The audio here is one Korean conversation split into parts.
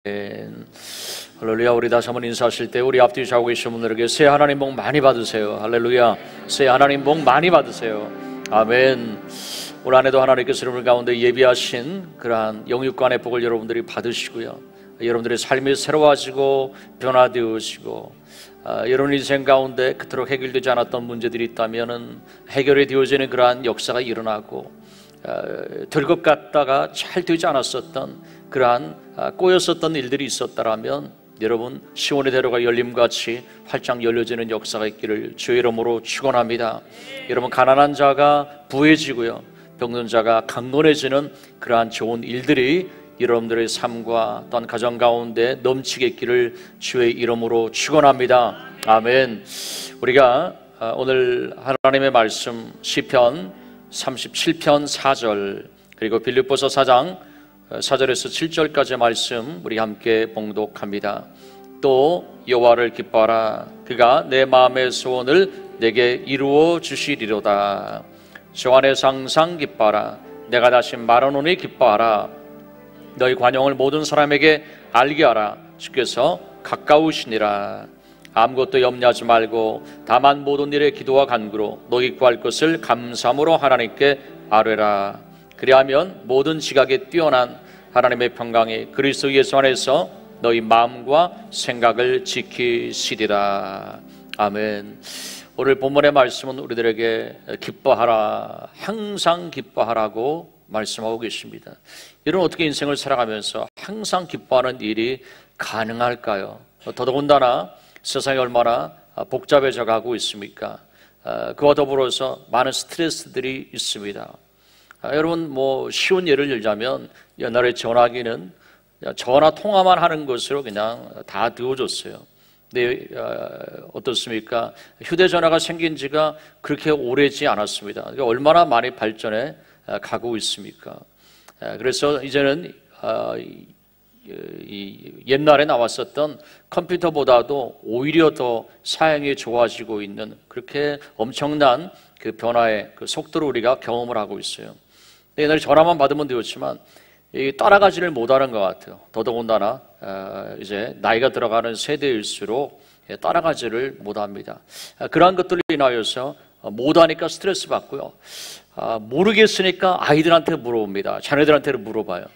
할렐루야. 우리 다시 한번 인사하실 때 우리 앞뒤 자고 계신 분들에게 새 하나님 복 많이 받으세요. 할렐루야. 새 하나님 복 많이 받으세요. 아멘. 올 한해도 하나님께서 여러분 가운데 예비하신 그러한 영육간의 복을 여러분들이 받으시고요, 여러분들의 삶이 새로워지고 변화되어지고, 여러분 인생 가운데 그토록 해결되지 않았던 문제들이 있다면 해결이 되어지는 그러한 역사가 일어나고, 될 것 같다가 잘 되지 않았었던 그러한 꼬였었던 일들이 있었다라면 여러분 시온의 대로가 열림같이 활짝 열려지는 역사가 있기를 주의 이름으로 축원합니다. 여러분 가난한 자가 부해지고요, 병든 자가 강건해지는 그러한 좋은 일들이 여러분들의 삶과 또한 가정 가운데 넘치게 있기를 주의 이름으로 축원합니다. 아멘. 우리가 오늘 하나님의 말씀 시편 37편 4절 그리고 빌립보서 4장 4절에서 7절까지의 말씀 우리 함께 봉독합니다. 또 여호와를 기뻐하라. 그가 내 마음의 소원을 내게 이루어 주시리로다. 주 안에서 항상 기뻐하라. 내가 다시 말하노니 기뻐하라. 너희 관용을 모든 사람에게 알게 하라. 주께서 가까우시니라. 아무것도 염려하지 말고 다만 모든 일에 기도와 간구로 너희 구할 것을 감사함으로 하나님께 아뢰라. 그리하면 모든 지각에 뛰어난 하나님의 평강이 그리스도 예수 안에서 너희 마음과 생각을 지키시리라. 아멘. 오늘 본문의 말씀은 우리들에게 기뻐하라, 항상 기뻐하라고 말씀하고 계십니다. 여러분 어떻게 인생을 살아가면서 항상 기뻐하는 일이 가능할까요? 더더군다나 세상이 얼마나 복잡해져 가고 있습니까? 그와 더불어서 많은 스트레스들이 있습니다. 여러분 쉬운 예를 들자면 옛날에 전화기는 전화 통화만 하는 것으로 그냥 다 되어졌어요. 근데 어떻습니까? 휴대전화가 생긴 지가 그렇게 오래지 않았습니다. 그러니까 얼마나 많이 발전해 가고 있습니까? 그래서 이제는 옛날에 나왔었던 컴퓨터보다도 오히려 더 사양이 좋아지고 있는 그렇게 엄청난 그 변화의 그 속도를 우리가 경험을 하고 있어요. 옛날에 전화만 받으면 되었지만 따라가지를 못하는 것 같아요. 더더군다나 이제 나이가 들어가는 세대일수록 따라가지를 못합니다. 그러한 것들로 인하여서 못하니까 스트레스 받고요, 모르겠으니까 아이들한테 물어봅니다. 자녀들한테 물어봐요.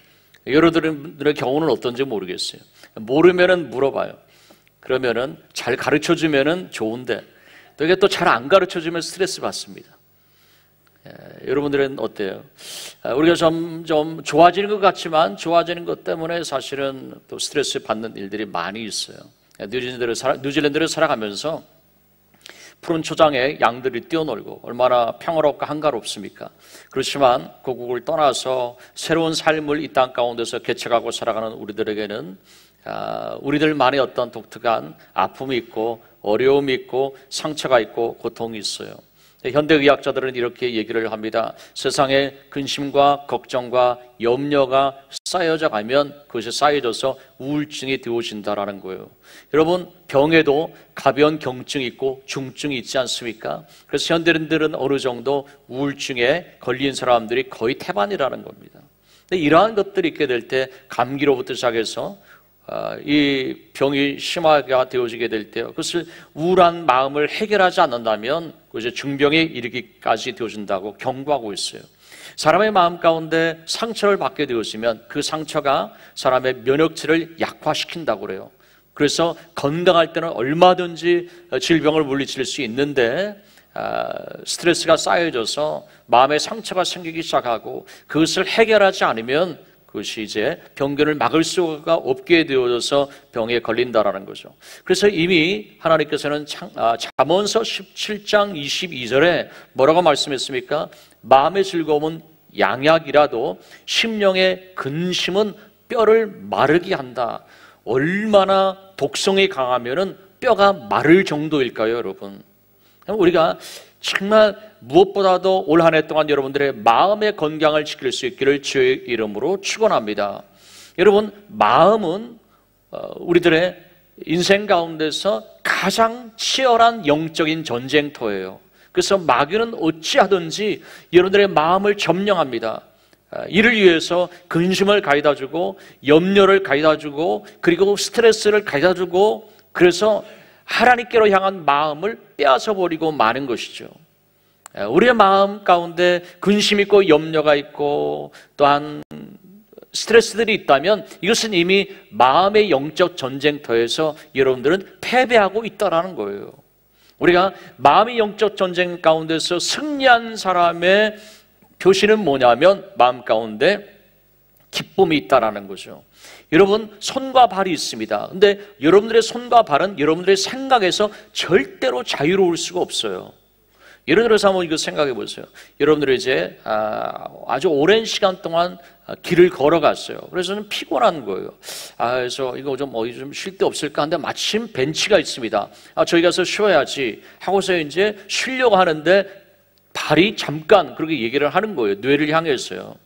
여러분들의 경우는 어떤지 모르겠어요. 모르면은 물어봐요. 그러면은 잘 가르쳐주면은 좋은데 또 이게 또 잘 안 가르쳐주면 스트레스 받습니다. 여러분들은 어때요? 우리가 점점 좋아지는 것 같지만 좋아지는 것 때문에 사실은 또 스트레스 받는 일들이 많이 있어요. 뉴질랜드를 살아가면서 푸른 초장에 양들이 뛰어놀고 얼마나 평화롭고 한가롭습니까? 그렇지만 고국을 떠나서 새로운 삶을 이 땅 가운데서 개척하고 살아가는 우리들에게는 우리들만의 어떤 독특한 아픔이 있고 어려움이 있고 상처가 있고 고통이 있어요. 현대의학자들은 이렇게 얘기를 합니다. 세상에 근심과 걱정과 염려가 쌓여져 가면 그것이 쌓여져서 우울증이 되어진다라는 거예요. 여러분 병에도 가벼운 경증이 있고 중증이 있지 않습니까? 그래서 현대인들은 어느 정도 우울증에 걸린 사람들이 거의 태반이라는 겁니다. 근데 이러한 것들이 있게 될 때 감기로부터 시작해서 이 병이 심하게 되어지게 될 때 그것을 우울한 마음을 해결하지 않는다면 그것이 중병에 이르기까지 되어진다고 경고하고 있어요. 사람의 마음 가운데 상처를 받게 되었으면 그 상처가 사람의 면역체를 약화시킨다고 그래요. 그래서 건강할 때는 얼마든지 질병을 물리칠 수 있는데 스트레스가 쌓여져서 마음에 상처가 생기기 시작하고 그것을 해결하지 않으면 그것이 이제 병균을 막을 수가 없게 되어져서 병에 걸린다라는 거죠. 그래서 이미 하나님께서는 잠언서 17장 22절에 뭐라고 말씀했습니까? 마음의 즐거움은 양약이라도 심령의 근심은 뼈를 마르게 한다. 얼마나 독성이 강하면은 뼈가 마를 정도일까요, 여러분? 우리가 정말 무엇보다도 올 한 해 동안 여러분들의 마음의 건강을 지킬 수 있기를 주의 이름으로 축원합니다. 여러분 마음은 우리들의 인생 가운데서 가장 치열한 영적인 전쟁터예요. 그래서 마귀는 어찌하든지 여러분들의 마음을 점령합니다. 이를 위해서 근심을 가져다 주고 염려를 가져다 주고 그리고 스트레스를 가져다 주고 그래서 하나님께로 향한 마음을 빼앗아 버리고 마는 것이죠. 우리의 마음 가운데 근심 있고 염려가 있고 또한 스트레스들이 있다면 이것은 이미 마음의 영적 전쟁터에서 여러분들은 패배하고 있다라는 거예요. 우리가 마음의 영적 전쟁 가운데서 승리한 사람의 표시는 뭐냐면 마음 가운데 기쁨이 있다라는 거죠. 여러분, 손과 발이 있습니다. 근데 여러분들의 손과 발은 여러분들의 생각에서 절대로 자유로울 수가 없어요. 예를 들어서 한번 이거 생각해 보세요. 여러분들이 이제 아주 오랜 시간 동안 길을 걸어갔어요. 그래서 좀 피곤한 거예요. 그래서 이거 좀 어디 좀 쉴 데 없을까 하는데 마침 벤치가 있습니다. 저기 가서 쉬어야지 하고서 이제 쉬려고 하는데 발이 잠깐 그렇게 얘기를 하는 거예요. 뇌를 향해서요.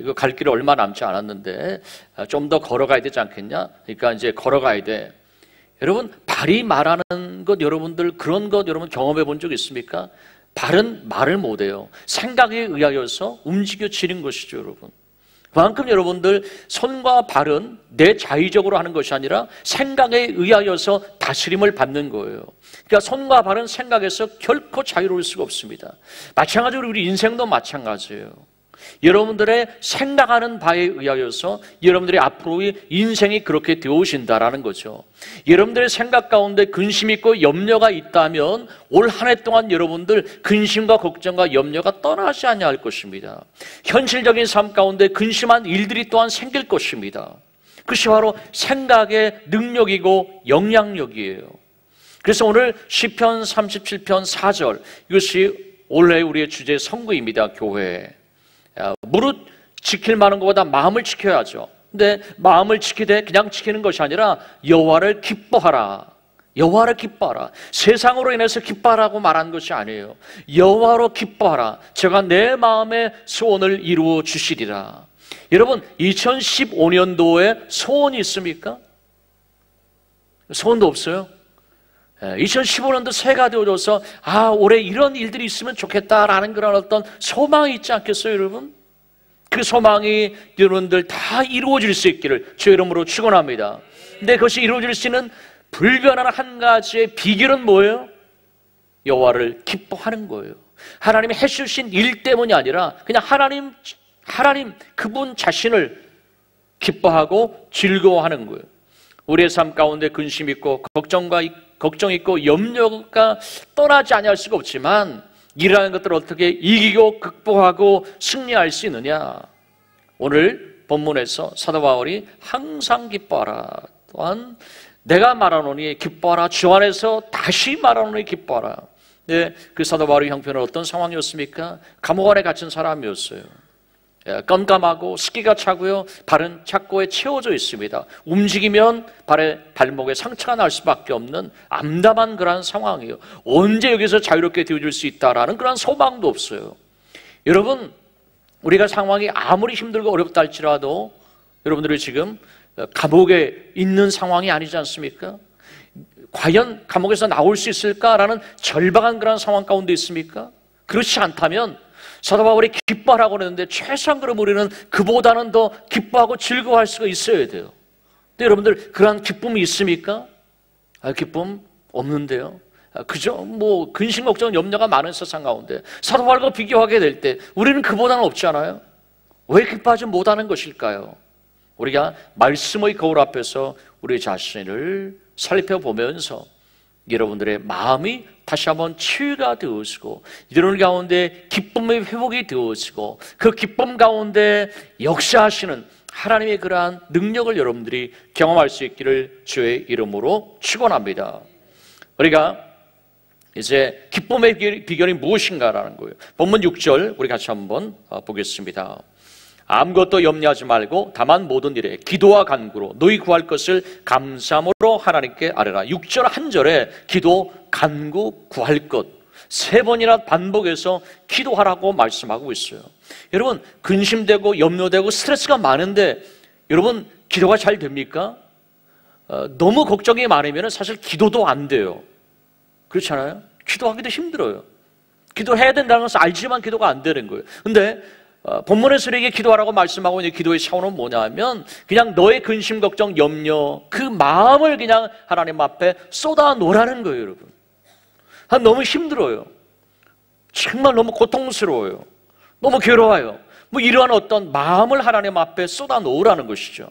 이거 갈 길이 얼마 남지 않았는데 좀 더 걸어가야 되지 않겠냐? 그러니까 이제 걸어가야 돼. 여러분, 발이 말하는 것 여러분들 그런 것 여러분 경험해 본 적 있습니까? 발은 말을 못해요. 생각에 의하여서 움직여지는 것이죠, 여러분. 그만큼 여러분들 손과 발은 내 자의적으로 하는 것이 아니라 생각에 의하여서 다스림을 받는 거예요. 그러니까 손과 발은 생각에서 결코 자유로울 수가 없습니다. 마찬가지로 우리 인생도 마찬가지예요. 여러분들의 생각하는 바에 의하여서 여러분들의 앞으로의 인생이 그렇게 되어오신다라는 거죠. 여러분들의 생각 가운데 근심 있고 염려가 있다면 올 한 해 동안 여러분들 근심과 걱정과 염려가 떠나지 아니할 것입니다. 현실적인 삶 가운데 근심한 일들이 또한 생길 것입니다. 그것이 바로 생각의 능력이고 영향력이에요. 그래서 오늘 시편 37편 4절 이것이 올해 우리의 주제 선구입니다. 교회 무릇 지킬 만한 것보다 마음을 지켜야죠. 근데 마음을 지키되 그냥 지키는 것이 아니라 여호와를 기뻐하라. 여호와를 기뻐하라. 세상으로 인해서 기뻐하라고 말한 것이 아니에요. 여호와로 기뻐하라. 제가 내 마음의 소원을 이루어 주시리라. 여러분, 2015년도에 소원이 있습니까? 소원도 없어요. 2015년도 새해가 되어져서 올해 이런 일들이 있으면 좋겠다라는 그런 어떤 소망이 있지 않겠어요, 여러분? 그 소망이 여러분들 다 이루어질 수 있기를 주의 이름으로 축원합니다. 근데 그것이 이루어질 수 있는 불변한 한 가지의 비결은 뭐예요? 여호와를 기뻐하는 거예요. 하나님이 해주신 일 때문이 아니라 그냥 하나님 그분 자신을 기뻐하고 즐거워하는 거예요. 우리의 삶 가운데 근심 있고 걱정 있고 염려가 떠나지 아니할 수가 없지만 이러한 것들을 어떻게 이기고 극복하고 승리할 수 있느냐? 오늘 본문에서 사도 바울이 항상 기뻐하라. 또한 내가 말하노니 기뻐하라. 주 안에서 다시 말하노니 기뻐하라. 네, 그 사도 바울의 형편은 어떤 상황이었습니까? 감옥 안에 갇힌 사람이었어요. 깜깜하고 습기가 차고요. 발은 착고에 채워져 있습니다. 움직이면 발목에 상처가 날 수밖에 없는 암담한 그런 상황이에요. 언제 여기서 자유롭게 되어줄 수 있다라는 그런 소망도 없어요. 여러분, 우리가 상황이 아무리 힘들고 어렵다 할지라도 여러분들이 지금 감옥에 있는 상황이 아니지 않습니까? 과연 감옥에서 나올 수 있을까라는 절박한 그런 상황 가운데 있습니까? 그렇지 않다면 사도 바울이 기뻐하라고 그러는데 최소한 그럼 우리는 그보다는 더 기뻐하고 즐거워할 수가 있어야 돼요. 근데 여러분들 그러한 기쁨이 있습니까? 기쁨 없는데요. 그죠? 근심 걱정 염려가 많은 세상 가운데 사도 바울과 비교하게 될 때 우리는 그보다는 없지 않아요? 왜 기뻐하지 못하는 것일까요? 우리가 말씀의 거울 앞에서 우리 자신을 살펴보면서 여러분들의 마음이 다시 한번 치유가 되어지고 여러분 가운데 기쁨의 회복이 되어지고 그 기쁨 가운데 역사하시는 하나님의 그러한 능력을 여러분들이 경험할 수 있기를 주의 이름으로 축원합니다. 우리가 이제 기쁨의 비결이 무엇인가라는 거예요. 본문 6절 우리 같이 한번 보겠습니다. 아무것도 염려하지 말고 다만 모든 일에 기도와 간구로 너희 구할 것을 감사함으로 하나님께 아뢰라. 6절 한 절에 기도, 간구, 구할 것 3번이나 반복해서 기도하라고 말씀하고 있어요. 여러분, 근심되고 염려되고 스트레스가 많은데 여러분 기도가 잘 됩니까? 너무 걱정이 많으면 사실 기도도 안 돼요. 그렇잖아요? 기도하기도 힘들어요. 기도해야 된다는 것을 알지만 기도가 안 되는 거예요. 근데 본문에서 이렇게 기도하라고 말씀하고 있는 기도의 차원은 뭐냐면 그냥 너의 근심, 걱정, 염려 그 마음을 그냥 하나님 앞에 쏟아 놓으라는 거예요, 여러분. 너무 힘들어요. 정말 너무 고통스러워요. 너무 괴로워요. 뭐 이러한 어떤 마음을 하나님 앞에 쏟아 놓으라는 것이죠.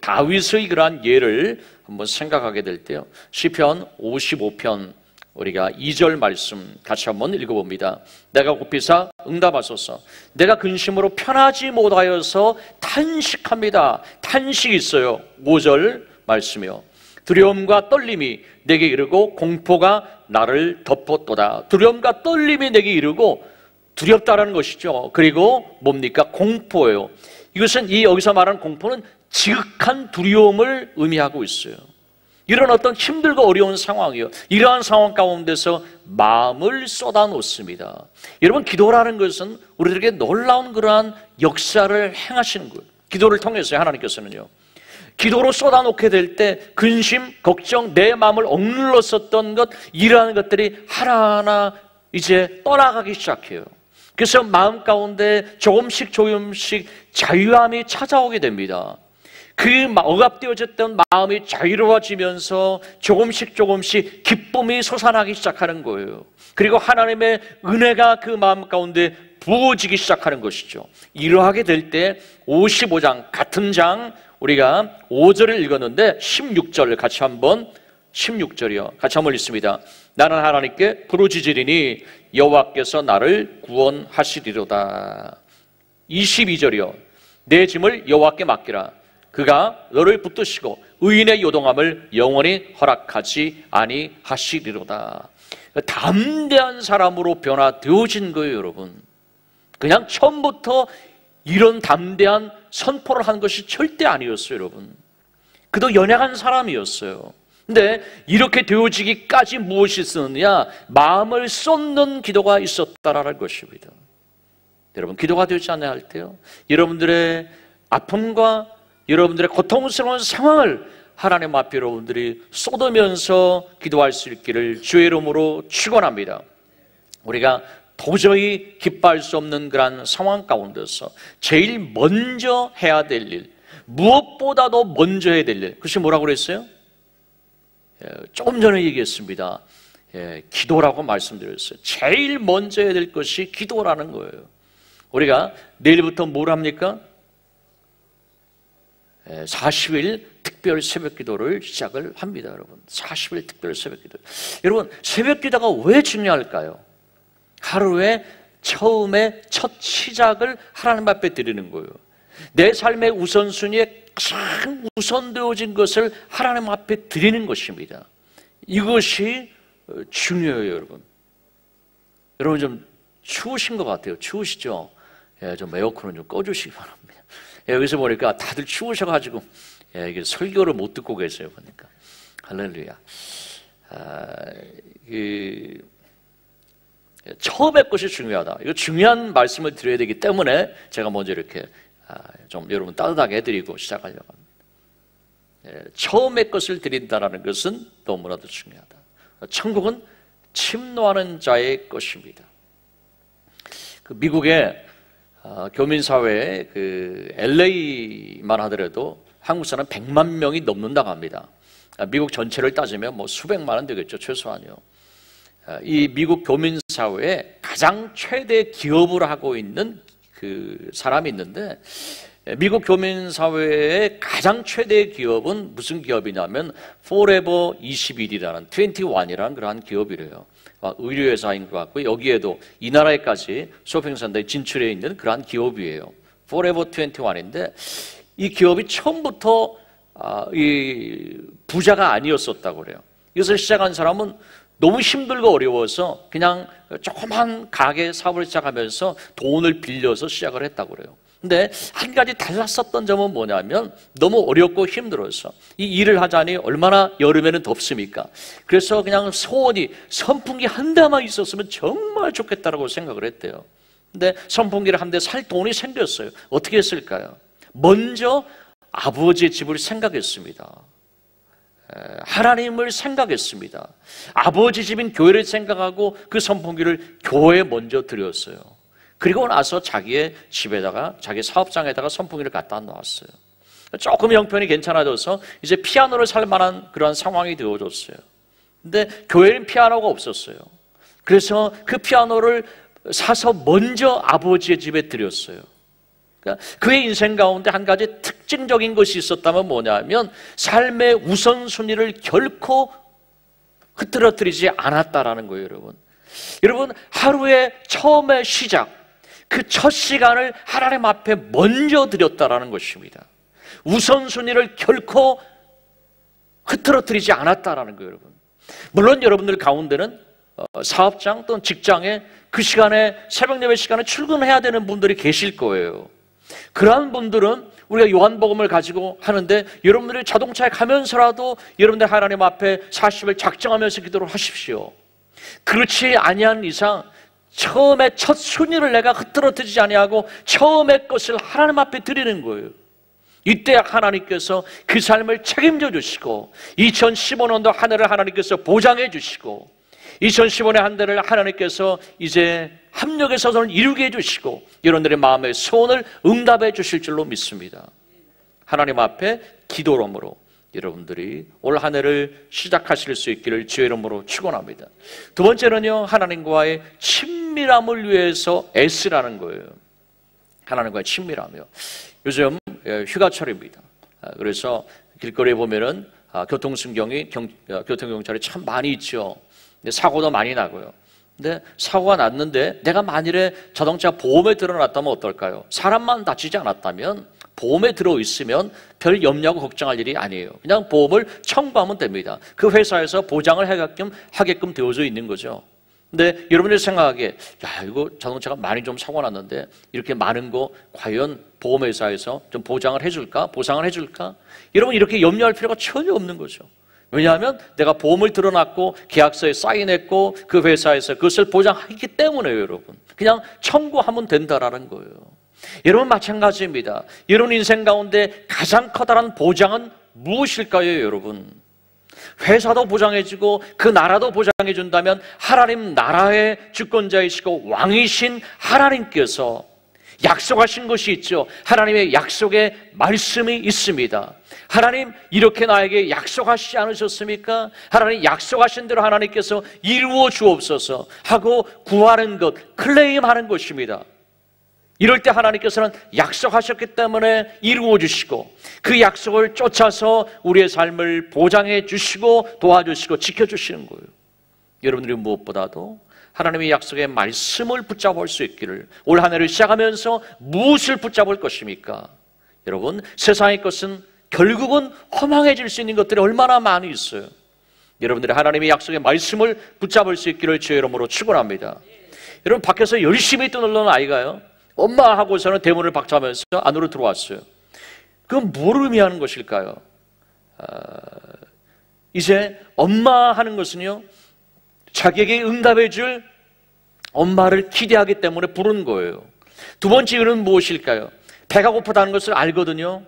다윗의 그러한 예를 한번 생각하게 될 때요, 시편 55편 우리가 2절 말씀 같이 한번 읽어봅니다. 내가 곱비사 응답하소서. 내가 근심으로 편하지 못하여서 탄식합니다. 탄식이 있어요. 5절 말씀이요. 두려움과 떨림이 내게 이르고 공포가 나를 덮었도다. 두려움과 떨림이 내게 이르고, 두렵다라는 것이죠. 그리고 뭡니까? 공포예요. 이것은 여기서 말하는 공포는 지극한 두려움을 의미하고 있어요. 이런 어떤 힘들고 어려운 상황이요, 이러한 상황 가운데서 마음을 쏟아 놓습니다. 여러분, 기도라는 것은 우리들에게 놀라운 그러한 역사를 행하시는 거예요. 기도를 통해서 하나님께서는요, 기도로 쏟아놓게 될 때 근심, 걱정, 내 마음을 억눌렀었던 것, 이러한 것들이 하나하나 이제 떠나가기 시작해요. 그래서 마음 가운데 조금씩 자유함이 찾아오게 됩니다. 그 억압되어졌던 마음이 자유로워지면서 조금씩 기쁨이 솟아나기 시작하는 거예요. 그리고 하나님의 은혜가 그 마음 가운데 부어지기 시작하는 것이죠. 이러하게 될 때 55장 같은 장 우리가 5절을 읽었는데 16절 같이 한번, 16절이요, 같이 한번 읽습니다. 나는 하나님께 부르짖으리니 여호와께서 나를 구원하시리로다. 22절이요. 내 짐을 여호와께 맡기라. 그가 너를 붙드시고 의인의 요동함을 영원히 허락하지 아니하시리로다. 담대한 사람으로 변화되어진 거예요, 여러분. 그냥 처음부터 이런 담대한 선포를 한 것이 절대 아니었어요, 여러분. 그도 연약한 사람이었어요. 근데 이렇게 되어지기까지 무엇이 있었느냐? 마음을 쏟는 기도가 있었다라는 것입니다. 여러분, 기도가 되지 않아야 할 때요, 여러분들의 아픔과 여러분들의 고통스러운 상황을 하나님 앞에 여러분들이 쏟으면서 기도할 수 있기를 주의 이름으로 축원합니다. 우리가 도저히 기뻐할 수 없는 그런 상황 가운데서 제일 먼저 해야 될 일, 무엇보다도 먼저 해야 될 일, 그것이 뭐라고 그랬어요? 조금 전에 얘기했습니다. 기도라고 말씀드렸어요. 제일 먼저 해야 될 것이 기도라는 거예요. 우리가 내일부터 뭘 합니까? 40일 특별 새벽 기도를 시작을 합니다, 여러분. 40일 특별 새벽 기도. 여러분, 새벽 기도가 왜 중요할까요? 하루에 처음에 첫 시작을 하나님 앞에 드리는 거예요. 내 삶의 우선순위에 가장 우선되어진 것을 하나님 앞에 드리는 것입니다. 이것이 중요해요, 여러분. 여러분, 좀 추우신 것 같아요. 추우시죠? 좀 에어컨을 좀 꺼주시기 바랍니다. 여기서 보니까 다들 추우셔가지고 이게 설교를 못 듣고 계세요, 보니까. 할렐루야. 처음의 것이 중요하다. 이거 중요한 말씀을 드려야 되기 때문에 제가 먼저 이렇게 좀 여러분 따뜻하게 해드리고 시작하려고 합니다. 처음의 것을 드린다는 것은 너무나도 중요하다. 천국은 침노하는 자의 것입니다. 그 미국의 교민사회에 LA만 하더라도 한국 사람 100만 명이 넘는다고 합니다. 미국 전체를 따지면 뭐 수백만 원 되겠죠, 최소한요. 이 미국 교민사회에 가장 최대 기업을 하고 있는 그 사람이 있는데, 미국 교민사회의 가장 최대 기업은 무슨 기업이냐면 Forever 21이라는 21이라는 그러한 기업이래요. 의류회사인 것 같고, 여기에도 이 나라에까지 쇼핑센터에 진출해 있는 그러한 기업이에요. Forever 21인데 이 기업이 처음부터 이 부자가 아니었었다고 그래요. 이것을 시작한 사람은 너무 힘들고 어려워서 그냥 조그만 가게 사업을 시작하면서 돈을 빌려서 시작을 했다고 그래요. 근데 한 가지 달랐었던 점은 뭐냐면 너무 어렵고 힘들어서 이 일을 하자니 얼마나 여름에는 덥습니까? 그래서 그냥 소원이 선풍기 한 대만 있었으면 정말 좋겠다라고 생각을 했대요. 근데 선풍기를 한 대 살 돈이 생겼어요. 어떻게 했을까요? 먼저 아버지의 집을 생각했습니다. 하나님을 생각했습니다. 아버지 집인 교회를 생각하고 그 선풍기를 교회에 먼저 드렸어요. 그리고 나서 자기의 집에다가 자기 사업장에다가 선풍기를 갖다 놓았어요. 조금 형편이 괜찮아져서 이제 피아노를 살 만한 그런 상황이 되어졌어요. 근데 교회는 피아노가 없었어요. 그래서 그 피아노를 사서 먼저 아버지의 집에 드렸어요. 그러니까 그의 인생 가운데 한 가지 특징적인 것이 있었다면 뭐냐면 삶의 우선순위를 결코 흐트러뜨리지 않았다라는 거예요, 여러분. 여러분, 하루의 처음의 시작, 그 첫 시간을 하나님 앞에 먼저 드렸다라는 것입니다. 우선순위를 결코 흐트러뜨리지 않았다라는 거예요, 여러분. 물론 여러분들 가운데는 사업장 또는 직장에 그 시간에 새벽 예배 시간에 출근해야 되는 분들이 계실 거예요. 그러한 분들은 우리가 요한복음을 가지고 하는데 여러분들이 자동차에 가면서라도 여러분들 하나님 앞에 40일 작정하면서 기도를 하십시오. 그렇지 아니한 이상 처음에 첫 순위를 내가 흐트러뜨리지 아니하고 처음의 것을 하나님 앞에 드리는 거예요. 이때 하나님께서 그 삶을 책임져 주시고 2015년도 한 해를 하나님께서 보장해 주시고 2015년 한 해를 하나님께서 이제 합력의 선을 이루게 해주시고 여러분들의 마음의 소원을 응답해 주실 줄로 믿습니다. 하나님 앞에 기도로므로 여러분들이 올 한 해를 시작하실 수 있기를 주의 이름으로 축원합니다. 두 번째는요, 하나님과의 친밀함을 위해서 애쓰라는 거예요. 하나님과의 친밀함이요. 요즘 휴가철입니다. 그래서 길거리에 보면은 교통순경이 교통경찰이 참 많이 있죠. 사고도 많이 나고요. 근데 사고가 났는데 내가 만일에 자동차 보험에 들어놨다면 어떨까요? 사람만 다치지 않았다면 보험에 들어있으면 별 염려하고 걱정할 일이 아니에요. 그냥 보험을 청구하면 됩니다. 그 회사에서 보장을 하게끔 되어져 있는 거죠. 근데 여러분들이 생각하기에 야, 이거 자동차가 많이 좀 사고 났는데 이렇게 많은 거 과연 보험회사에서 좀 보장을 해줄까? 보상을 해줄까? 여러분 이렇게 염려할 필요가 전혀 없는 거죠. 왜냐하면 내가 보험을 들어놨고 계약서에 사인했고 그 회사에서 그것을 보장하기 때문에요, 여러분. 그냥 청구하면 된다라는 거예요. 여러분 마찬가지입니다. 여러분 인생 가운데 가장 커다란 보장은 무엇일까요, 여러분? 회사도 보장해주고 그 나라도 보장해준다면 하나님 나라의 주권자이시고 왕이신 하나님께서 약속하신 것이 있죠. 하나님의 약속의 말씀이 있습니다. 하나님 이렇게 나에게 약속하시지 않으셨습니까? 하나님 약속하신 대로 하나님께서 이루어 주옵소서 하고 구하는 것, 클레임하는 것입니다. 이럴 때 하나님께서는 약속하셨기 때문에 이루어 주시고 그 약속을 쫓아서 우리의 삶을 보장해 주시고 도와주시고 지켜주시는 거예요. 여러분들이 무엇보다도 하나님의 약속의 말씀을 붙잡을 수 있기를, 올 한 해를 시작하면서 무엇을 붙잡을 것입니까? 여러분, 세상의 것은 결국은 허망해질 수 있는 것들이 얼마나 많이 있어요. 여러분들이 하나님의 약속의 말씀을 붙잡을 수 있기를 주의 이름으로 축원합니다. 여러분, 밖에서 열심히 떠놀던 아이가요, 엄마 하고서는 대문을 박차면서 안으로 들어왔어요. 그건 뭘 의미하는 것일까요? 이제 엄마 하는 것은요, 자기에게 응답해 줄 엄마를 기대하기 때문에 부른 거예요. 두 번째 이유는 무엇일까요? 배가 고프다는 것을 알거든요.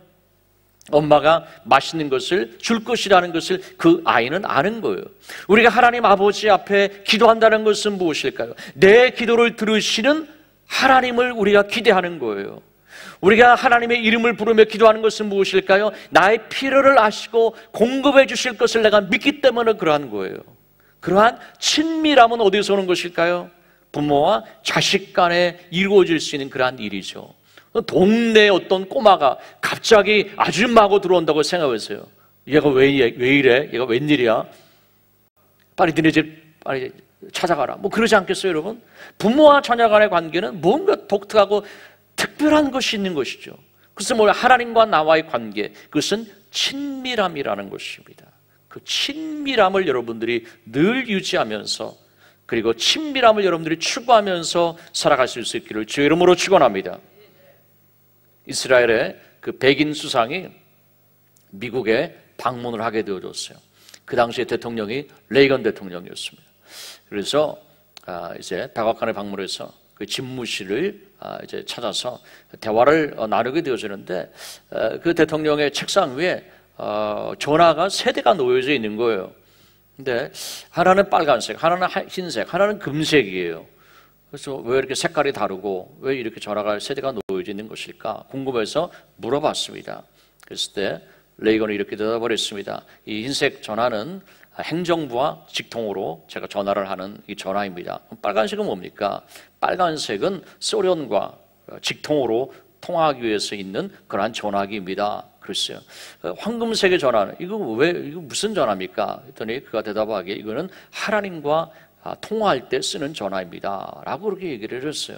엄마가 맛있는 것을 줄 것이라는 것을 그 아이는 아는 거예요. 우리가 하나님 아버지 앞에 기도한다는 것은 무엇일까요? 내 기도를 들으시는 하나님을 우리가 기대하는 거예요. 우리가 하나님의 이름을 부르며 기도하는 것은 무엇일까요? 나의 필요를 아시고 공급해 주실 것을 내가 믿기 때문에 그러한 거예요. 그러한 친밀함은 어디서 오는 것일까요? 부모와 자식 간에 이루어질 수 있는 그러한 일이죠. 동네에 어떤 꼬마가 갑자기 아줌마하고 들어온다고 생각해보세요. 얘가 왜 이래? 얘가 웬일이야? 빨리 너네 집 빨리 찾아가라. 뭐 그러지 않겠어요, 여러분? 부모와 자녀 간의 관계는 뭔가 독특하고 특별한 것이 있는 것이죠. 그것은 뭐냐? 하나님과 나와의 관계, 그것은 친밀함이라는 것입니다. 그 친밀함을 여러분들이 늘 유지하면서, 그리고 친밀함을 여러분들이 추구하면서 살아가실 수 있기를 주의 이름으로 축원합니다. 이스라엘의 그 백인 수상이 미국에 방문을 하게 되어졌어요. 그 당시에 대통령이 레이건 대통령이었습니다. 그래서 이제 백악관에 방문해서 그 집무실을 이제 찾아서 대화를 나누게 되어지는데, 그 대통령의 책상 위에 전화가 세 대가 놓여져 있는 거예요. 근데 하나는 빨간색, 하나는 흰색, 하나는 금색이에요. 그래서 왜 이렇게 색깔이 다르고 왜 이렇게 전화가 세대가 놓여져 있는 것일까 궁금해서 물어봤습니다. 그랬을 때 레이건이 이렇게 대답을 했습니다. 이 흰색 전화는 행정부와 직통으로 제가 전화를 하는 이 전화입니다. 빨간색은 뭡니까? 빨간색은 소련과 직통으로 통화하기 위해서 있는 그러한 전화기입니다. 그랬어요. 황금색의 전화는 이거 무슨 전화입니까? 했더니 그가 대답하기에 이거는 하나님과 통화할 때 쓰는 전화입니다 라고 그렇게 얘기를 했어요.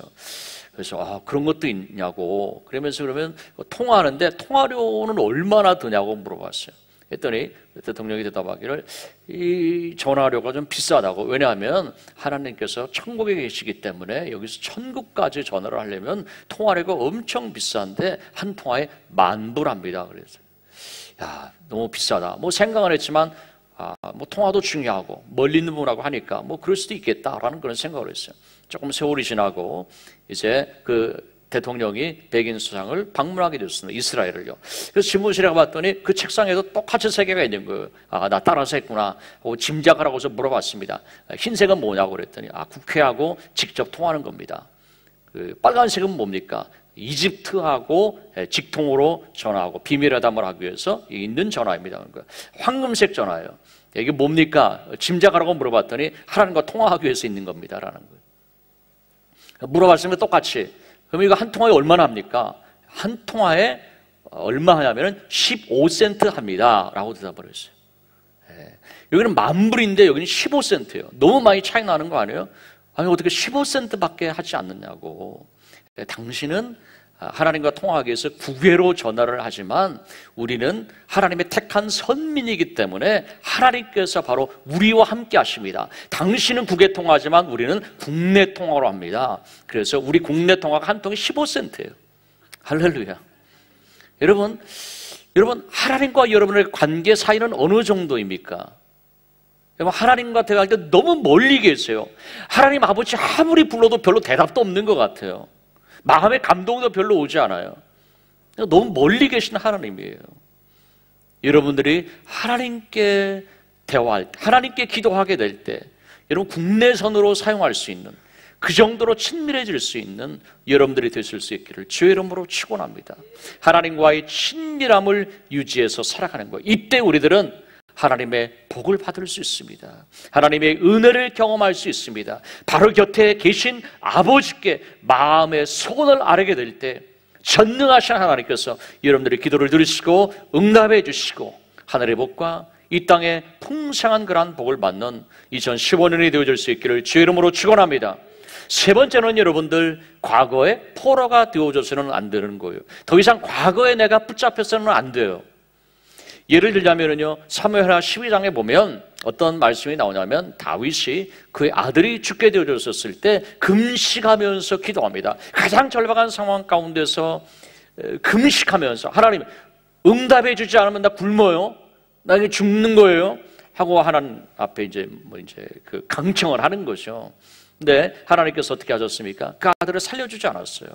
그래서 그런 것도 있냐고 그러면서 그러면 통화하는데 통화료는 얼마나 드냐고 물어봤어요. 했더니 대통령이 대답하기를 이 전화료가 좀 비싸다고. 왜냐하면 하나님께서 천국에 계시기 때문에 여기서 천국까지 전화를 하려면 통화료가 엄청 비싼데 한 통화에 10,000불합니다. 그래서 야, 너무 비싸다. 뭐 생각은 했지만 뭐 통화도 중요하고 멀리 있는 분하고 하니까 뭐 그럴 수도 있겠다라는 그런 생각을 했어요. 조금 세월이 지나고 이제 그 대통령이 백인 수상을 방문하게 됐습니다. 이스라엘을요. 그래서 집무실에 가봤더니 그 책상에도 똑같이 3개가 있는 거예요. 나 따라서 했구나 하고 짐작하라고 해서 물어봤습니다. 흰색은 뭐냐고 그랬더니 국회하고 직접 통하는 겁니다. 그 빨간색은 뭡니까? 이집트하고 직통으로 전화하고 비밀회담을 하기 위해서 있는 전화입니다. 그러니까 황금색 전화예요. 이게 뭡니까? 짐작하라고 물어봤더니 하나님과 통화하기 위해서 있는 겁니다 라는 거예요. 물어봤으면 똑같이 그럼 이거 한 통화에 얼마나 합니까? 한 통화에 얼마 하냐면 15센트 합니다 라고 대답을 했어요. 여기는 10,000불인데 여기는 15센트예요. 너무 많이 차이 나는 거 아니에요? 아니 어떻게 15센트밖에 하지 않느냐고. 당신은 하나님과 통화하기 위해서 국외로 전화를 하지만 우리는 하나님의 택한 선민이기 때문에 하나님께서 바로 우리와 함께 하십니다. 당신은 국외 통화하지만 우리는 국내 통화로 합니다. 그래서 우리 국내 통화가 한 통에 15센트예요. 할렐루야. 여러분 하나님과 여러분의 관계 사이는 어느 정도입니까? 여러분 하나님과 대화할 때 너무 멀리 계세요. 하나님 아버지 아무리 불러도 별로 대답도 없는 것 같아요. 마음의 감동도 별로 오지 않아요. 너무 멀리 계신 하나님이에요. 여러분들이 하나님께 대화할 때, 하나님께 기도하게 될 때 여러분 국내선으로 사용할 수 있는 그 정도로 친밀해질 수 있는 여러분들이 되실 수 있기를 주의 이름으로 축원합니다. 하나님과의 친밀함을 유지해서 살아가는 거예요. 이때 우리들은 하나님의 복을 받을 수 있습니다. 하나님의 은혜를 경험할 수 있습니다. 바로 곁에 계신 아버지께 마음의 소원을 아뢰게 될 때 전능하신 하나님께서 여러분들의 기도를 들으시고 응답해 주시고 하늘의 복과 이 땅에 풍성한 그러한 복을 받는 2015년이 되어질 수 있기를 주의 이름으로 축원합니다. 세 번째는 여러분들 과거의 포로가 되어져서는 안 되는 거예요. 더 이상 과거에 내가 붙잡혀서는 안 돼요. 예를 들자면요, 사무엘하 12장에 보면 어떤 말씀이 나오냐면 다윗이 그의 아들이 죽게 되어졌을 때 금식하면서 기도합니다. 가장 절박한 상황 가운데서 금식하면서 하나님 응답해 주지 않으면 나 굶어요. 나 이게 죽는 거예요. 하고 하나님 앞에 이제 그 강청을 하는 거죠. 근데 하나님께서 어떻게 하셨습니까? 그 아들을 살려주지 않았어요.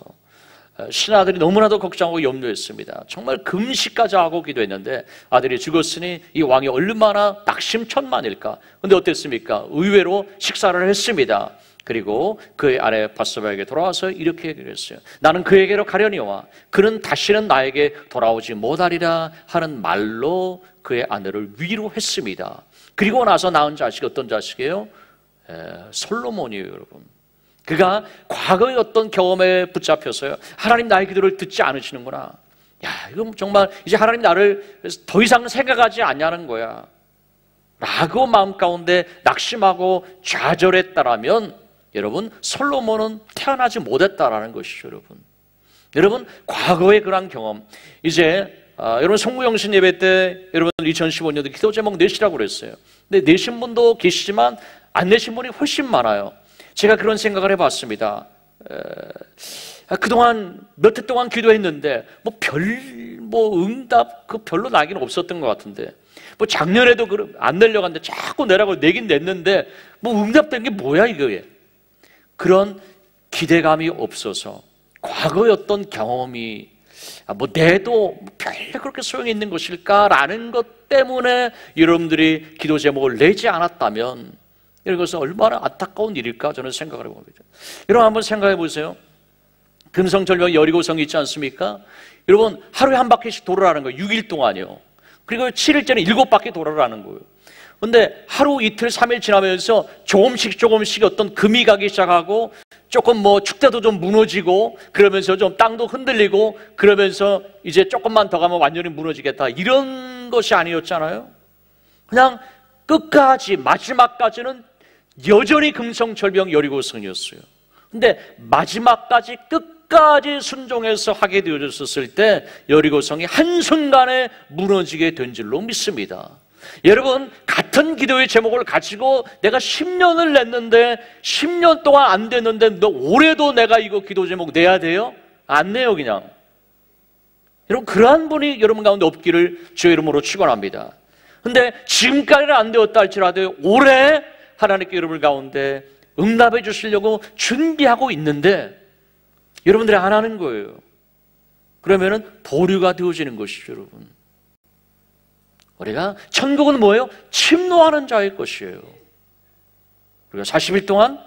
신하들이 너무나도 걱정하고 염려했습니다. 정말 금식까지 하고 기도했는데 아들이 죽었으니 이 왕이 얼마나 낙심천만일까. 근데 어땠습니까? 의외로 식사를 했습니다. 그리고 그의 아내 바세바에게 돌아와서 이렇게 얘기를 했어요. 나는 그에게로 가려니와 그는 다시는 나에게 돌아오지 못하리라 하는 말로 그의 아내를 위로했습니다. 그리고 나서 낳은 자식이 어떤 자식이에요? 솔로몬이에요, 여러분. 그가 과거의 어떤 경험에 붙잡혀서요, 하나님 나의 기도를 듣지 않으시는구나. 야, 이건 정말 이제 하나님 나를 더 이상 생각하지 않냐는 거야 라고 마음 가운데 낙심하고 좌절했다라면 여러분 솔로몬은 태어나지 못했다라는 것이죠. 여러분 과거의 그런 경험, 이제 여러분 송구영신 예배 때 여러분 2015년도 기도 제목 내시라고 그랬어요. 근데 내신 분도 계시지만 안 내신 분이 훨씬 많아요. 제가 그런 생각을 해봤습니다. 그동안 몇 해 동안 기도했는데 응답 별로 나기는 없었던 것 같은데, 작년에도 안 내려고 하는데 자꾸 내라고 내긴 냈는데 응답된 게 뭐야 이거에. 그런 기대감이 없어서 과거의 어떤 경험이 내도 별로 그렇게 소용이 있는 것일까라는 것 때문에 여러분들이 기도 제목을 내지 않았다면 이것은 얼마나 안타까운 일일까 저는 생각을 해봅니다. 여러분 한번 생각해 보세요. 금성절벽 여리고성 있지 않습니까? 여러분 하루에 한 바퀴씩 돌아라는 거예요. 6일 동안이요. 그리고 7일째는 7바퀴 돌아라는 거예요. 근데 하루 이틀 3일 지나면서 조금씩 어떤 금이 가기 시작하고 조금 뭐 축대도 좀 무너지고 그러면서 좀 땅도 흔들리고 그러면서 이제 조금만 더 가면 완전히 무너지겠다 이런 것이 아니었잖아요. 그냥 끝까지 마지막까지는 여전히 금성절벽 여리고성이었어요. 근데 마지막까지 끝까지 순종해서 하게 되어졌을 때 여리고성이 한순간에 무너지게 된 줄로 믿습니다. 여러분 같은 기도의 제목을 가지고 내가 10년을 냈는데 10년 동안 안 됐는데 너 올해도 내가 이거 기도 제목 내야 돼요? 안 내요 그냥. 여러분 그러한 분이 여러분 가운데 없기를 주의 이름으로 축원합니다. 근데 지금까지는 안 되었다 할지라도 올해 하나님께 여러분 가운데 응답해 주시려고 준비하고 있는데 여러분들이 안 하는 거예요. 그러면은 보류가 되어지는 것이죠 여러분. 우리가 천국은 뭐예요? 침노하는 자의 것이에요. 우리가 40일 동안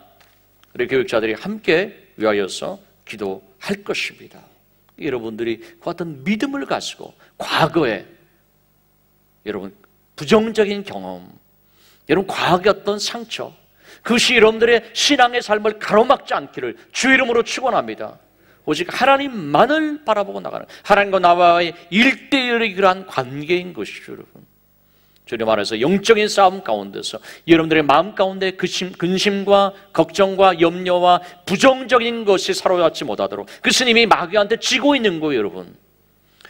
우리 교육자들이 함께 위하여서 기도할 것입니다. 여러분들이 그 어떤 믿음을 가지고 과거에 여러분 부정적인 경험, 여러분 과거의 어떤 상처, 그것이 여러분들의 신앙의 삶을 가로막지 않기를 주의 이름으로 축원합니다. 오직 하나님만을 바라보고 나가는 하나님과 나와의 1:1의 그러한 관계인 것이죠 여러분. 주님 안에서 영적인 싸움 가운데서 여러분들의 마음 가운데 근심과 걱정과 염려와 부정적인 것이 사로잡지 못하도록 그 스님이 마귀한테 지고 있는 거예요 여러분.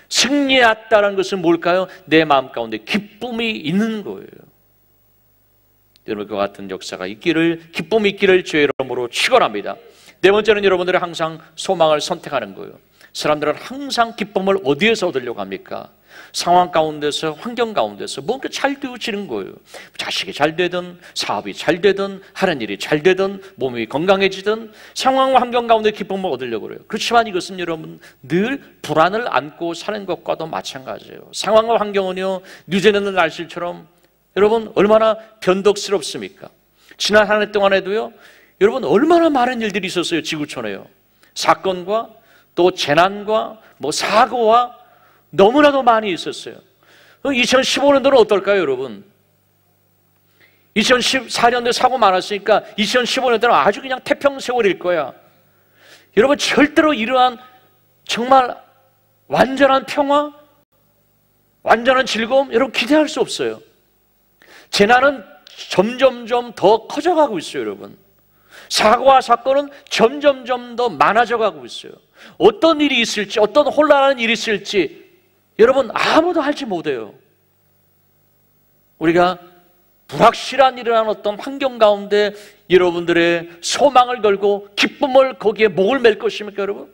승리했다는 것은 뭘까요? 내 마음 가운데 기쁨이 있는 거예요. 여러분 그 같은 역사가 있기를, 기쁨이 있기를 주의 이름으로 축원합니다. 네 번째는 여러분들이 항상 소망을 선택하는 거예요. 사람들은 항상 기쁨을 어디에서 얻으려고 합니까? 상황 가운데서, 환경 가운데서 뭔가 잘 되어지는 거예요. 자식이 잘 되든, 사업이 잘 되든, 하는 일이 잘 되든, 몸이 건강해지든 상황과 환경 가운데 기쁨을 얻으려고 그래요. 그렇지만 이것은 여러분 늘 불안을 안고 사는 것과도 마찬가지예요. 상황과 환경은요 뉴질랜드 날씨처럼 여러분 얼마나 변덕스럽습니까? 지난 한 해 동안에도요 여러분 얼마나 많은 일들이 있었어요. 지구촌에요. 사건과 또 재난과 뭐 사고와 너무나도 많이 있었어요. 2015년도는 어떨까요 여러분? 2014년도에 사고 많았으니까 2015년도는 아주 그냥 태평세월일 거야. 여러분 절대로 이러한 정말 완전한 평화, 완전한 즐거움 여러분 기대할 수 없어요. 재난은 점점점 더 커져가고 있어요 여러분. 사고와 사건은 점점점 더 많아져 가고 있어요. 어떤 일이 있을지, 어떤 혼란한 일이 있을지 여러분 아무도 알지 못해요. 우리가 불확실한 일어난 어떤 환경 가운데 여러분들의 소망을 걸고 기쁨을 거기에 목을 맬 것입니까 여러분?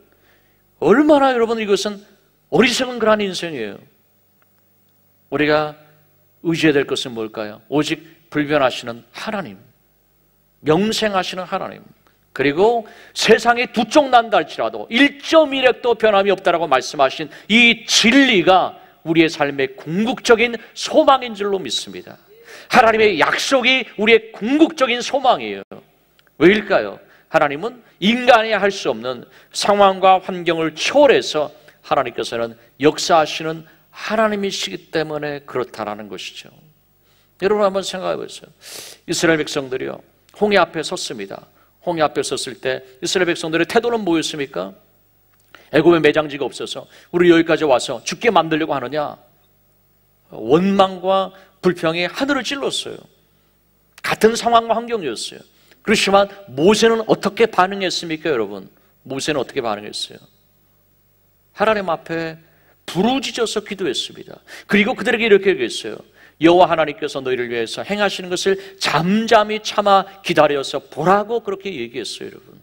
얼마나 여러분 이것은 어리석은 그런 인생이에요. 우리가 의지해야 될 것은 뭘까요? 오직 불변하시는 하나님, 명생하시는 하나님, 그리고 세상에 두 쪽 난다 할지라도 1.1핵도 변함이 없다라고 말씀하신 이 진리가 우리의 삶의 궁극적인 소망인 줄로 믿습니다. 하나님의 약속이 우리의 궁극적인 소망이에요. 왜일까요? 하나님은 인간이 할 수 없는 상황과 환경을 초월해서 하나님께서는 역사하시는 하나님이시기 때문에 그렇다라는 것이죠. 여러분 한번 생각해 보세요. 이스라엘 백성들이요 홍해 앞에 섰습니다. 홍해 앞에 섰을 때 이스라엘 백성들의 태도는 뭐였습니까? 애굽에 매장지가 없어서 우리 여기까지 와서 죽게 만들려고 하느냐? 원망과 불평이 하늘을 찔렀어요. 같은 상황과 환경이었어요. 그렇지만 모세는 어떻게 반응했습니까 여러분? 모세는 어떻게 반응했어요? 하나님 앞에 부르짖어서 기도했습니다. 그리고 그들에게 이렇게 얘기했어요. 여호와 하나님께서 너희를 위해서 행하시는 것을 잠잠히 참아 기다려서 보라고 그렇게 얘기했어요 여러분.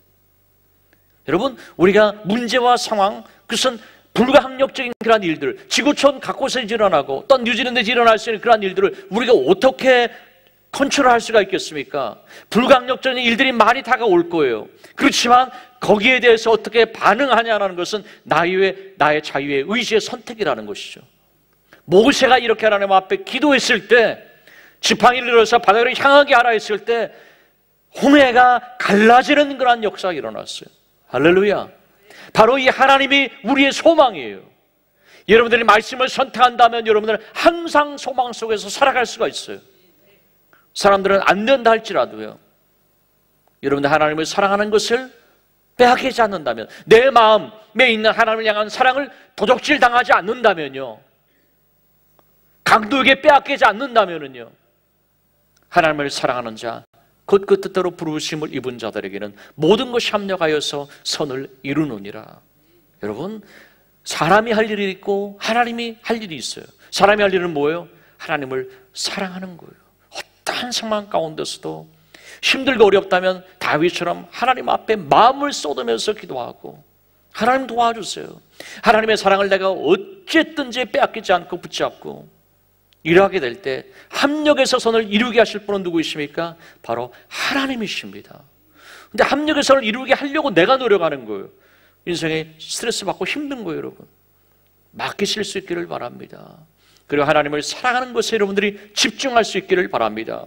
여러분 우리가 문제와 상황, 그것은 불가항력적인 그런 일들, 지구촌 곳곳에 일어나고 또 뉴질랜드에서 일어날 수 있는 그런 일들을 우리가 어떻게 컨트롤할 수가 있겠습니까? 불가항력적인 일들이 많이 다가올 거예요. 그렇지만 거기에 대해서 어떻게 반응하냐는 것은 나의 자유의 의지의 선택이라는 것이죠. 모세가 이렇게 하나님 앞에 기도했을 때, 지팡이를 들어서 바다를 향하게 하라 했을 때 홍해가 갈라지는 그런 역사가 일어났어요. 할렐루야. 바로 이 하나님이 우리의 소망이에요. 여러분들이 말씀을 선택한다면 여러분들은 항상 소망 속에서 살아갈 수가 있어요. 사람들은 안 된다 할지라도요, 여러분들 하나님을 사랑하는 것을 빼앗기지 않는다면, 내 마음에 있는 하나님을 향한 사랑을 도적질 당하지 않는다면요, 강도에게 빼앗기지 않는다면요, 하나님을 사랑하는 자, 곧 그 뜻대로 부르심을 입은 자들에게는 모든 것이 합력하여서 선을 이루느니라. 여러분, 사람이 할 일이 있고 하나님이 할 일이 있어요. 사람이 할 일은 뭐예요? 하나님을 사랑하는 거예요. 어떠한 상황 가운데서도 힘들고 어렵다면 다윗처럼 하나님 앞에 마음을 쏟으면서 기도하고, 하나님 도와주세요, 하나님의 사랑을 내가 어쨌든지 빼앗기지 않고 붙잡고 일하게 될 때 합력에서 선을 이루게 하실 분은 누구이십니까? 바로 하나님이십니다. 근데 합력의 선을 이루게 하려고 내가 노력하는 거예요. 인생에 스트레스 받고 힘든 거예요. 여러분, 맡기실 수 있기를 바랍니다. 그리고 하나님을 사랑하는 것에 여러분들이 집중할 수 있기를 바랍니다.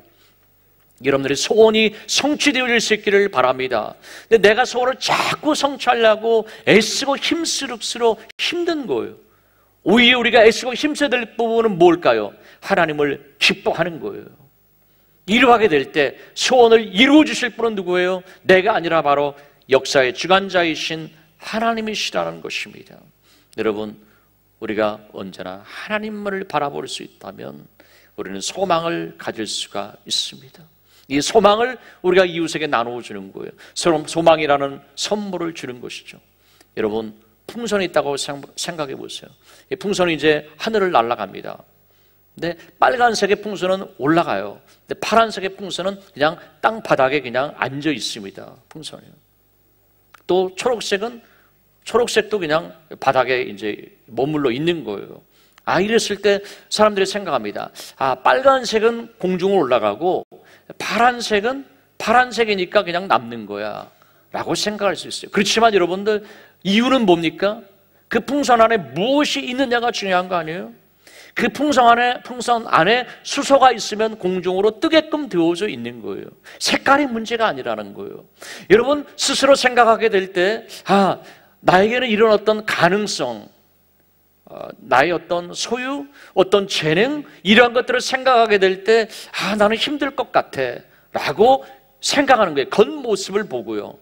여러분들의 소원이 성취되어질 수 있기를 바랍니다. 근데 내가 소원을 자꾸 성취하려고 애쓰고 힘쓸수록 힘든 거예요. 오히려 우리가 애쓰고 힘써야 될 부분은 뭘까요? 하나님을 기뻐하는 거예요. 이루하게 될 때 소원을 이루어 주실 분은 누구예요? 내가 아니라 바로 역사의 주관자이신 하나님이시라는 것입니다. 여러분, 우리가 언제나 하나님을 바라볼 수 있다면 우리는 소망을 가질 수가 있습니다. 이 소망을 우리가 이웃에게 나누어주는 거예요. 소망이라는 선물을 주는 것이죠. 여러분, 풍선이 있다고 생각해 보세요. 이 풍선이 이제 하늘을 날아갑니다. 근데 빨간색의 풍선은 올라가요. 근데 파란색의 풍선은 그냥 땅 바닥에 그냥 앉아 있습니다. 풍선이요. 또 초록색도 그냥 바닥에 이제 머물러 있는 거예요. 이랬을 때 사람들이 생각합니다. 빨간색은 공중으로 올라가고 파란색이니까 그냥 남는 거야 라고 생각할 수 있어요. 그렇지만 여러분들, 이유는 뭡니까? 그 풍선 안에 무엇이 있느냐가 중요한 거 아니에요? 그 풍선 안에 수소가 있으면 공중으로 뜨게끔 되어져 있는 거예요. 색깔이 문제가 아니라는 거예요. 여러분, 스스로 생각하게 될 때, 나에게는 이런 어떤 가능성, 나의 어떤 소유, 어떤 재능, 이러한 것들을 생각하게 될 때, 나는 힘들 것 같아 라고 생각하는 거예요. 겉모습을 보고요.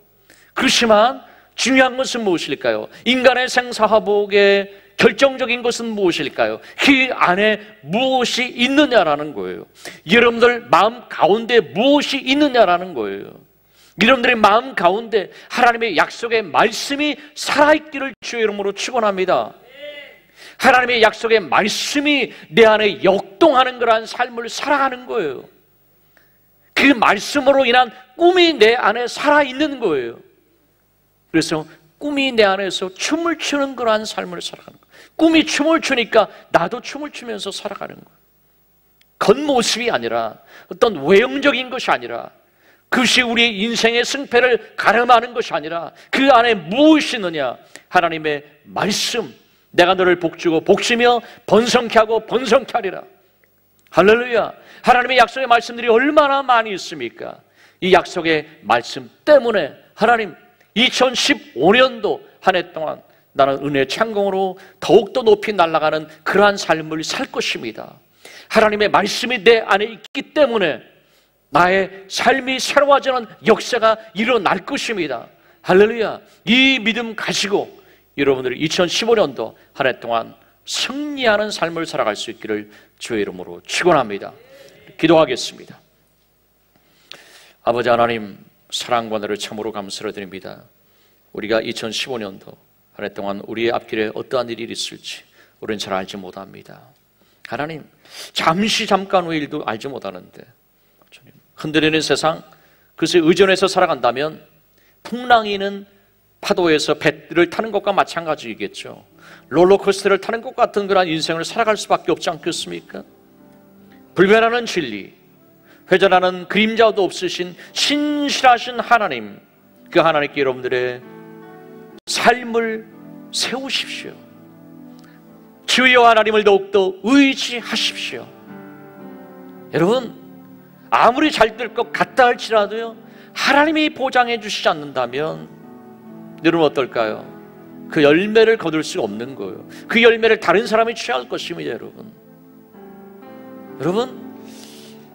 그렇지만 중요한 것은 무엇일까요? 인간의 생사화복의 결정적인 것은 무엇일까요? 그 안에 무엇이 있느냐라는 거예요. 여러분들 마음 가운데 무엇이 있느냐라는 거예요. 여러분들의 마음 가운데 하나님의 약속의 말씀이 살아있기를 주의 이름으로 축원합니다. 하나님의 약속의 말씀이 내 안에 역동하는 그러한 삶을 살아가는 거예요. 그 말씀으로 인한 꿈이 내 안에 살아있는 거예요. 그래서 꿈이 내 안에서 춤을 추는 그러한 삶을 살아가는 거예요. 꿈이 춤을 추니까 나도 춤을 추면서 살아가는 거예요. 겉모습이 아니라, 어떤 외형적인 것이 아니라, 그것이 우리의 인생의 승패를 가름하는 것이 아니라 그 안에 무엇이 있느냐? 하나님의 말씀. 내가 너를 복주고 복주며 번성케 하고 번성케 하리라. 할렐루야. 하나님의 약속의 말씀들이 얼마나 많이 있습니까? 이 약속의 말씀 때문에 하나님 2015년도 한 해 동안 나는 은혜의 창공으로 더욱더 높이 날아가는 그러한 삶을 살 것입니다. 하나님의 말씀이 내 안에 있기 때문에 나의 삶이 새로워지는 역사가 일어날 것입니다. 할렐루야. 이 믿음 가지고 여러분들이 2015년도 한 해 동안 승리하는 삶을 살아갈 수 있기를 주의 이름으로 축원합니다. 기도하겠습니다. 아버지 하나님, 사랑과 은혜를 참으로 감사를 드립니다. 우리가 2015년도 한 해 동안 우리의 앞길에 어떠한 일이 있을지 우리는 잘 알지 못합니다. 하나님, 잠깐 후의 일도 알지 못하는데 흔들리는 세상, 그것에 의존해서 살아간다면 풍랑이는 파도에서 배를 타는 것과 마찬가지이겠죠. 롤러코스터를 타는 것 같은 그런 인생을 살아갈 수밖에 없지 않겠습니까? 불변하는 진리, 회전하는 그림자도 없으신 신실하신 하나님, 그 하나님께 여러분들의 삶을 세우십시오. 주여 하나님을 더욱더 의지하십시오. 여러분, 아무리 잘 될 것 같다 할지라도요, 하나님이 보장해 주시지 않는다면 여러분 어떨까요? 그 열매를 거둘 수가 없는 거예요. 그 열매를 다른 사람이 취할 것입니다. 여러분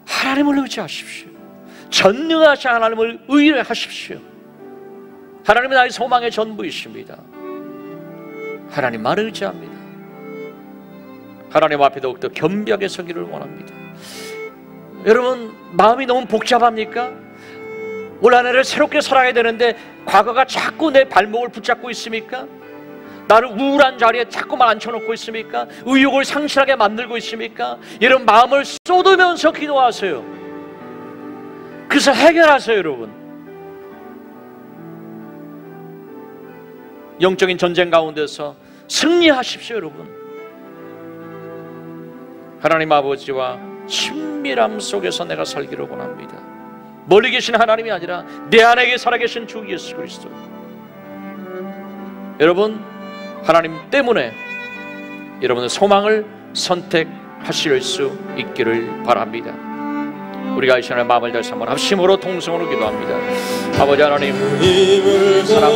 하나님을 의지하십시오. 전능하신 하나님을 의뢰하십시오. 하나님은 나의 소망의 전부이십니다. 하나님만 의지합니다. 하나님 앞에 더욱더 겸비하게 서기를 원합니다. 여러분 마음이 너무 복잡합니까? 올 한 해를 새롭게 살아야 되는데 과거가 자꾸 내 발목을 붙잡고 있습니까? 나를 우울한 자리에 자꾸만 앉혀놓고 있습니까? 의욕을 상실하게 만들고 있습니까? 이런 마음을 쏟으면서 기도하세요. 그래서 해결하세요. 여러분 영적인 전쟁 가운데서 승리하십시오. 여러분 하나님 아버지와 친밀함 속에서 내가 살기를 원합니다. 멀리 계신 하나님이 아니라 내 안에 살아계신 주 예수 그리스도. 여러분 하나님 때문에 여러분의 소망을 선택하실 수 있기를 바랍니다. 우리가 이 시간에 마음을 다해서 한번 합심으로 통성으로 기도합니다. 아버지 하나님 사랑하는